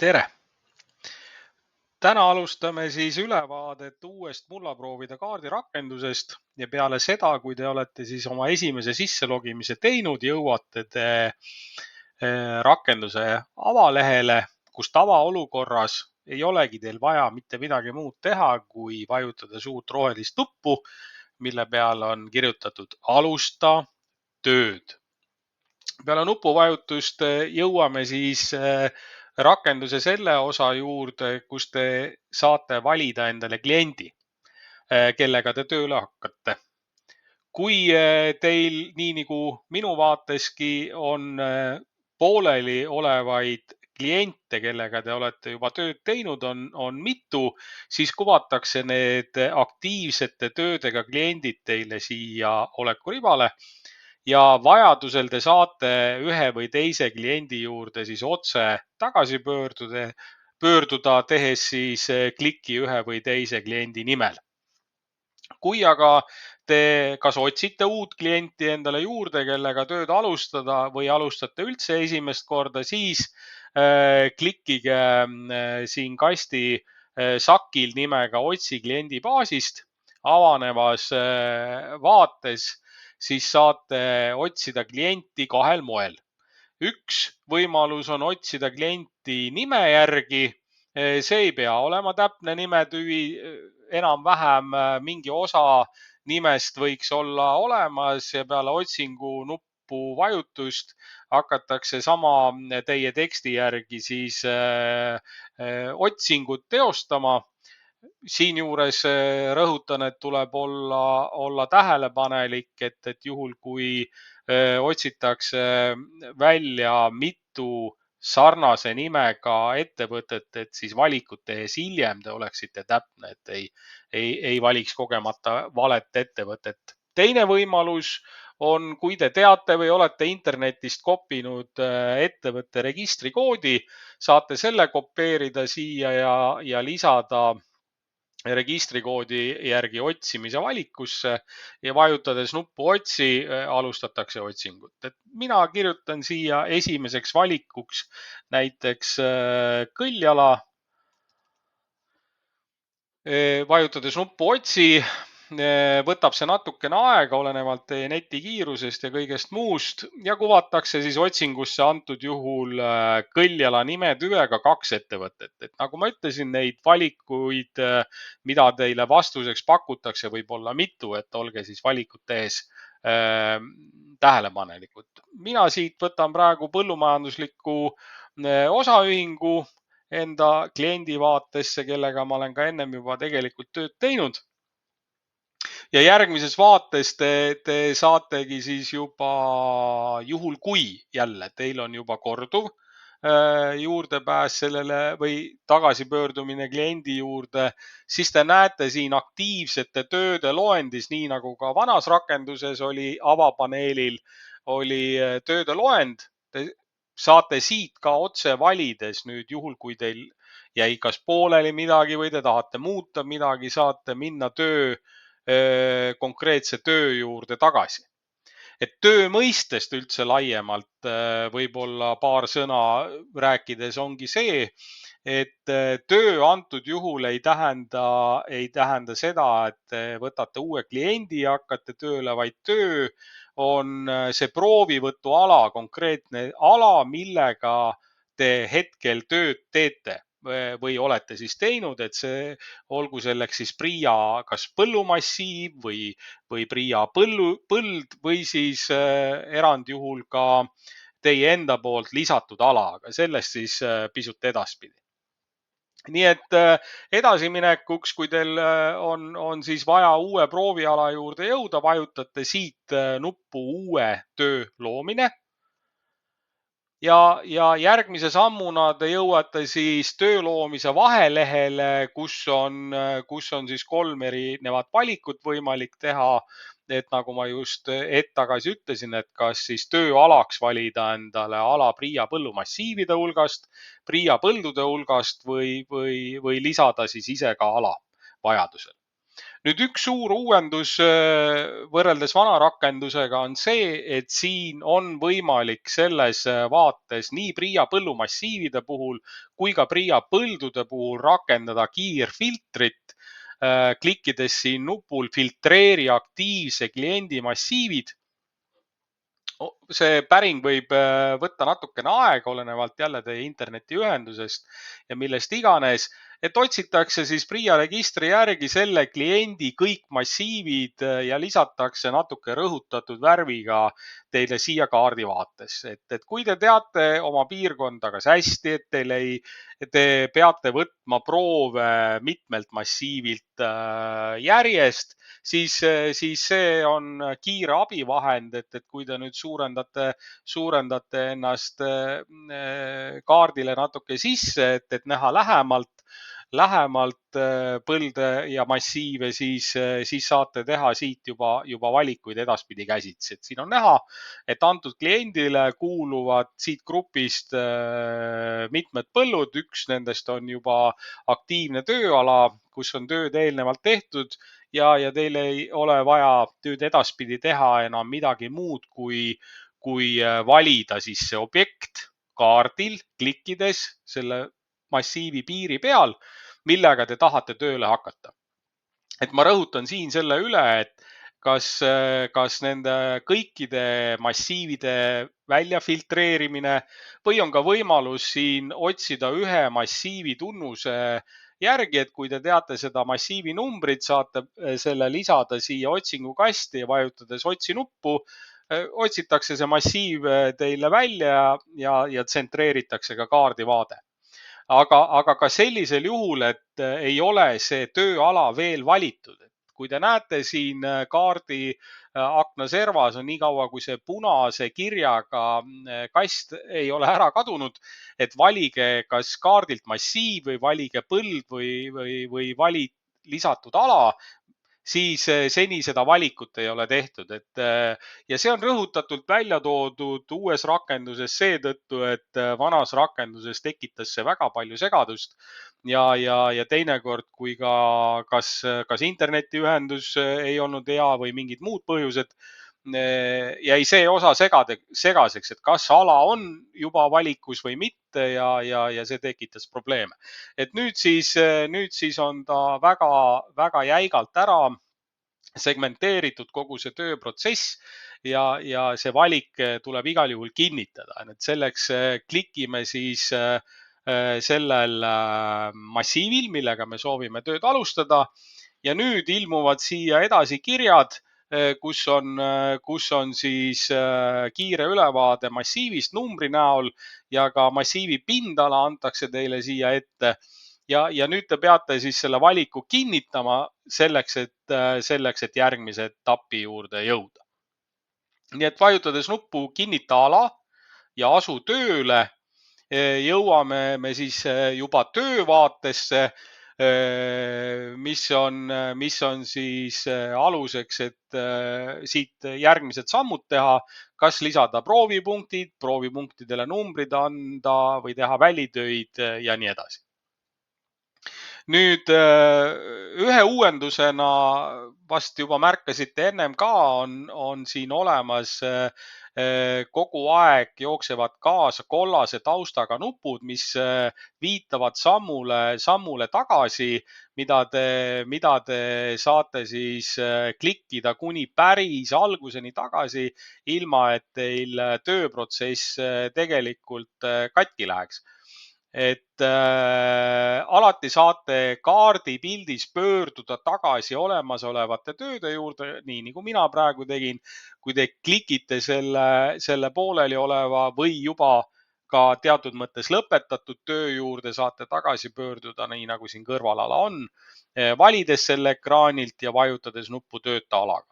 Tere! Täna alustame siis ülevaadet uuest mullaproovide kaardirakendusest ja peale seda, kui te olete siis oma esimese sisselogimise teinud, jõuate te rakenduse avalehele, kus tavaolukorras ei olegi teil vaja mitte midagi muud teha, kui vajutada suurt rohelist nuppu, mille peal on kirjutatud alusta tööd. Peale nupuvajutust jõuame siis rakenduse selle osa juurde, kus te saate valida endale kliendi, kellega te tööle hakkate. Kui teil, nii nagu minu vaateski, on pooleli olevaid kliente, kellega te olete juba tööd teinud, on mitu, siis kuvatakse need aktiivsete töödega kliendid teile siia olekuribale ja vajadusel te saate ühe või teise kliendi juurde siis otse tagasi pöörduda, tehes siis kliki ühe või teise kliendi nimel. Kui aga te kas otsite uut klienti endale juurde, kellega tööd alustada või alustate üldse esimest korda, siis klikkige siin kasti sakil nimega otsi kliendi baasist. Avanevas vaates siis saate otsida klienti kahel moel. Üks võimalus on otsida klienti nime järgi. See ei pea olema täpne nimetüvi, enam-vähem mingi osa nimest võiks olla olemas ja peale otsingu nuppu vajutust hakatakse sama teie teksti järgi siis otsingut teostama. Siinjuures rõhutan, et tuleb olla tähelepanelik, et juhul kui otsitakse välja mitu sarnase nimega ettevõtet, et siis valikut tehes hiljem te oleksite täpne, et ei valiks kogemata valet ettevõtet. Teine võimalus on, kui te teate või olete internetist kopinud ettevõtte registrikoodi, saate selle kopeerida siia ja lisada registrikoodi järgi otsimise valikusse ja vajutades nuppu otsi alustatakse otsingut. Mina kirjutan siia esimeseks valikuks näiteks Kõljala. Vajutades nuppu otsi, võtab see natukene aega, olenevalt teie netikiirusest ja kõigest muust ja kuvatakse siis otsingusse antud juhul Kõljala nimetüvega 2 ettevõtet. Nagu ma ütlesin, neid valikuid, mida teile vastuseks pakutakse, võib olla mitu, et olge siis valikut tehes tähelepanelikud. Mina siit võtan praegu põllumajandusliku osaühingu enda kliendi vaatesse, kellega ma olen ka ennem juba tegelikult tööd teinud. Ja järgmises vaates te saategi siis juba juhul, kui jälle teil on juba korduv juurdepääs sellele või tagasipöördumine kliendi juurde, siis te näete siin aktiivsete tööde loendis, nii nagu ka vanas rakenduses oli avapaneelil, oli tööde loend. Te saate siit ka otse valides nüüd juhul, kui teil jäi kas pooleli midagi või te tahate muuta midagi, saate minna konkreetse töö juurde tagasi. Et töö mõistest üldse laiemalt võib-olla paar sõna rääkides ongi see, et töö antud juhul ei tähenda seda, et te võtate uue kliendi ja hakkate tööle, vaid töö on see proovivõtuala, konkreetne ala, millega te hetkel tööd teete või olete siis teinud, et see olgu selleks siis PRIA kas põllumassiiv või PRIA põld või siis erandjuhul ka teie enda poolt lisatud ala, aga sellest siis pisut edaspidi. Nii et edasiminekuks, kui teil on siis vaja uue prooviala juurde jõuda, vajutate siit nuppu uue töö loomine. Ja järgmise sammuna te jõuate siis töö loomise vahelehele, kus on siis 3 erinevat valikut võimalik teha. Et nagu ma just hetk tagasi ütlesin, et kas siis tööalaks valida endale ala PRIA põllumassiivide hulgast, PRIA põldude hulgast või lisada siis ise ka ala vajadusel. Nüüd üks suur uuendus võrreldes vana rakendusega on see, et siin on võimalik selles vaates nii PRIA põllumassiivide puhul kui ka PRIA põldude puhul rakendada kiirfiltrit, klikkides siin nupul filtreeri aktiivse kliendi massiivid. See päring võib võtta natukene aega, olenevalt jälle teie internetiühendusest ja millest iganes, et otsitakse siis PRIA registri järgi selle kliendi kõik massiivid ja lisatakse natuke rõhutatud värviga teile siia kaardi vaatesse. Et kui te teate oma piirkonda kas hästi, te peate võtma proove mitmelt massiivilt järjest, siis see on kiire abivahend, et kui te nüüd suurendate ennast kaardile natuke sisse, et näha lähemalt põlde ja massiive, siis saate teha siit juba valikuid edaspidi käsitsi. Et siin on näha, et antud kliendile kuuluvad siit grupist mitmed põllud, üks nendest on juba aktiivne tööala, kus on tööd eelnevalt tehtud ja teil ei ole vaja tööd edaspidi teha enam midagi muud, kui valida siis see objekt kaardil klikkides selle massiivi piiri peal, millega te tahate tööle hakata. Et ma rõhutan siin selle üle, et kas nende kõikide massiivide välja filtreerimine või on ka võimalus siin otsida ühe massiivi tunnuse järgi, et kui te teate seda massiivi numbrit, saate selle lisada siia otsingukasti ja vajutades otsi nuppu, otsitakse see massiiv teile välja ja tsentreeritakse ka kaardivaade. Aga ka sellisel juhul, et ei ole see tööala veel valitud. Kui te näete siin kaardi akna servas on nii kaua, kui see punase kirjaga kast ei ole ära kadunud, et valige kas kaardilt massiiv või valige põld või vali lisatud ala, siis seni seda valikut ei ole tehtud. Ja see on rõhutatult välja toodud uues rakenduses seetõttu, et vanas rakenduses tekitas see väga palju segadust ja teinekord, kui kas internetiühendus ei olnud hea või mingid muud põhjused, jäi see osa segaseks, et kas ala on juba valikus või mitte ja see tekitas probleeme. Et nüüd siis on ta väga jäigalt ära segmenteeritud kogu see tööprotsess ja see valik tuleb igal juhul kinnitada. Et selleks klikime siis sellel massiivil, millega me soovime tööd alustada ja nüüd ilmuvad siia edasi kirjad, kus on siis kiire ülevaade massiivist numbri näol ja ka massiivi pindala antakse teile siia ette. Ja nüüd te peate siis selle valiku kinnitama selleks, et järgmise etapi juurde jõuda. Nii et vajutades nuppu kinnita ala ja asu tööle, jõuame me siis juba töövaatesse, mis on siis aluseks, et siit järgmised sammud teha, kas lisada proovipunktid, proovipunktidele numbrid anda või teha välitöid ja nii edasi. Nüüd ühe uuendusena vast juba märkasite ennem ka, on siin olemas kogu aeg jooksevad kaasa kollase taustaga nupud, mis viitavad sammule tagasi, mida te saate siis klikkida kuni päris alguseni tagasi, ilma et teil tööprotsess tegelikult katki läheks. Et alati saate kaardipildis pöörduda tagasi olemasolevate tööde juurde, nii nagu mina praegu tegin. Kui te klikite selle poolelioleva või juba ka teatud mõttes lõpetatud töö juurde, saate tagasi pöörduda, nii nagu siin kõrvalala on, valides selle ekraanilt ja vajutades nuppu tööta alaga.